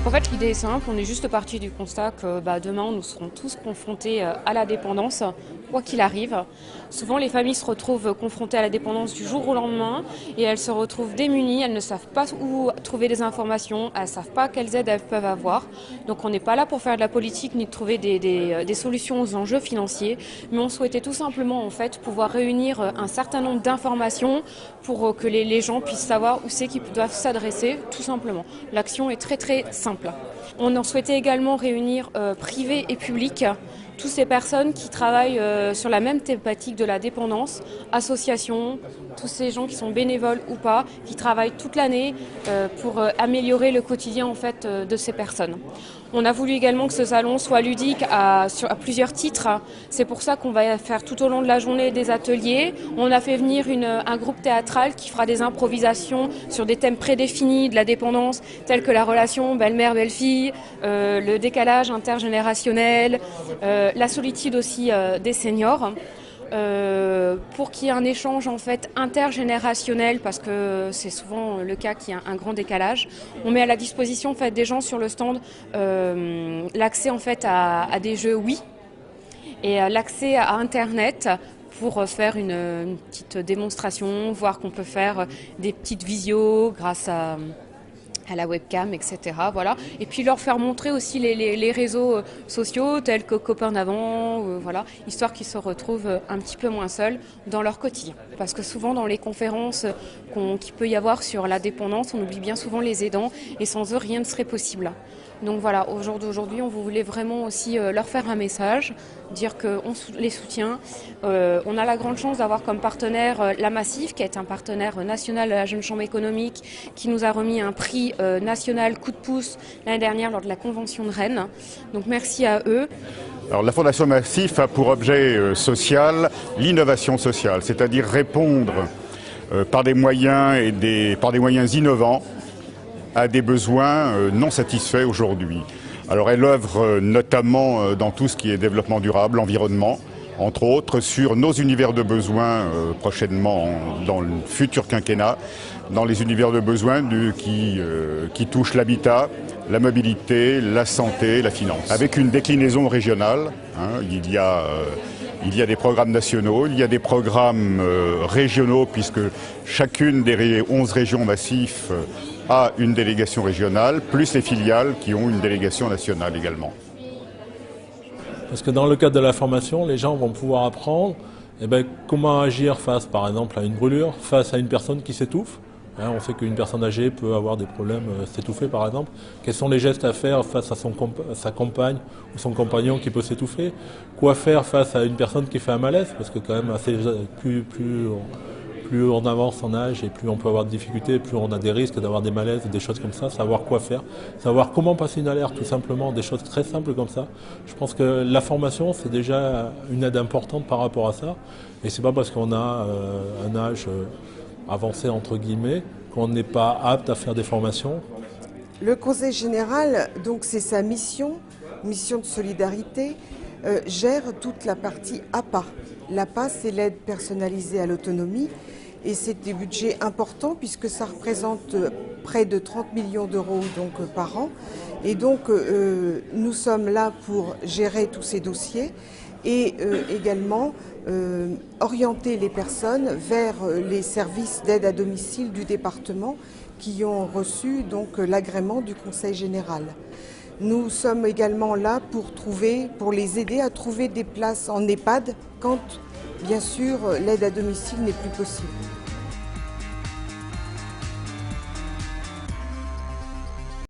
Donc en fait l'idée est simple, on est juste parti du constat que demain nous serons tous confrontés à la dépendance, quoi qu'il arrive. Souvent les familles se retrouvent confrontées à la dépendance du jour au lendemain et elles se retrouvent démunies, elles ne savent pas où trouver des informations, elles ne savent pas quelles aides elles peuvent avoir. Donc on n'est pas là pour faire de la politique ni de trouver des solutions aux enjeux financiers, mais on souhaitait tout simplement en fait pouvoir réunir un certain nombre d'informations pour que les gens puissent savoir où c'est qu'ils doivent s'adresser, tout simplement. L'action est très très simple. On en souhaitait également réunir privé et public toutes ces personnes qui travaillent sur la même thématique de la dépendance, associations, tous ces gens qui sont bénévoles ou pas, qui travaillent toute l'année pour améliorer le quotidien en fait de ces personnes. On a voulu également que ce salon soit ludique à plusieurs titres. C'est pour ça qu'on va faire tout au long de la journée des ateliers. On a fait venir un groupe théâtral qui fera des improvisations sur des thèmes prédéfinis de la dépendance, tels que la relation belle-mère-belle-fille, le décalage intergénérationnel, la solitude aussi des seniors. Pour qu'il y ait un échange en fait intergénérationnel, parce que c'est souvent le cas qu'il y a un grand décalage. On met à la disposition en fait des gens sur le stand l'accès en fait à des jeux Wii et l'accès à Internet pour faire une petite démonstration, voir qu'on peut faire des petites visios grâce à la webcam, etc. Voilà. Et puis leur faire montrer aussi les réseaux sociaux tels que Copains d'avant, voilà, histoire qu'ils se retrouvent un petit peu moins seuls dans leur quotidien. Parce que souvent dans les conférences qu'il peut y avoir sur la dépendance, on oublie bien souvent les aidants et sans eux rien ne serait possible. Donc voilà, au jour d'aujourd'hui, on voulait vraiment aussi leur faire un message, dire qu'on les soutient. On a la grande chance d'avoir comme partenaire la Massif, qui est un partenaire national de la Jeune Chambre économique, qui nous a remis un prix national coup de pouce l'année dernière lors de la convention de Rennes. Donc merci à eux. Alors, la Fondation Massif a pour objet social l'innovation sociale, c'est-à-dire répondre par des moyens par des moyens innovants à des besoins non satisfaits aujourd'hui. Alors elle œuvre notamment dans tout ce qui est développement durable, environnement, entre autres sur nos univers de besoins prochainement dans le futur quinquennat, dans les univers de besoins qui touchent l'habitat, la mobilité, la santé, la finance. Avec une déclinaison régionale, il y a des programmes nationaux, il y a des programmes régionaux, puisque chacune des 11 régions massifs a une délégation régionale, plus les filiales qui ont une délégation nationale également. Parce que dans le cadre de la formation, les gens vont pouvoir apprendre comment agir face, par exemple, à une brûlure, face à une personne qui s'étouffe. On sait qu'une personne âgée peut avoir des problèmes, s'étouffer par exemple. Quels sont les gestes à faire face à sa compagne ou son compagnon qui peut s'étouffer? Quoi faire face à une personne qui fait un malaise? Parce que quand même, plus on avance en âge et plus on peut avoir de difficultés, plus on a des risques d'avoir des malaises, des choses comme ça, savoir quoi faire, savoir comment passer une alerte, tout simplement, des choses très simples comme ça. Je pense que la formation, c'est déjà une aide importante par rapport à ça. Et c'est pas parce qu'on a un âge avancé, entre guillemets, qu'on n'est pas apte à faire des formations. Le Conseil général, donc c'est sa mission de solidarité, gère toute la partie APA. L'APA, c'est l'aide personnalisée à l'autonomie. Et c'est des budgets importants puisque ça représente près de 30 millions d'euros par an. Et donc nous sommes là pour gérer tous ces dossiers et également orienter les personnes vers les services d'aide à domicile du département qui ont reçu donc l'agrément du Conseil général. Nous sommes également là pour les aider à trouver des places en EHPAD quand, bien sûr, l'aide à domicile n'est plus possible.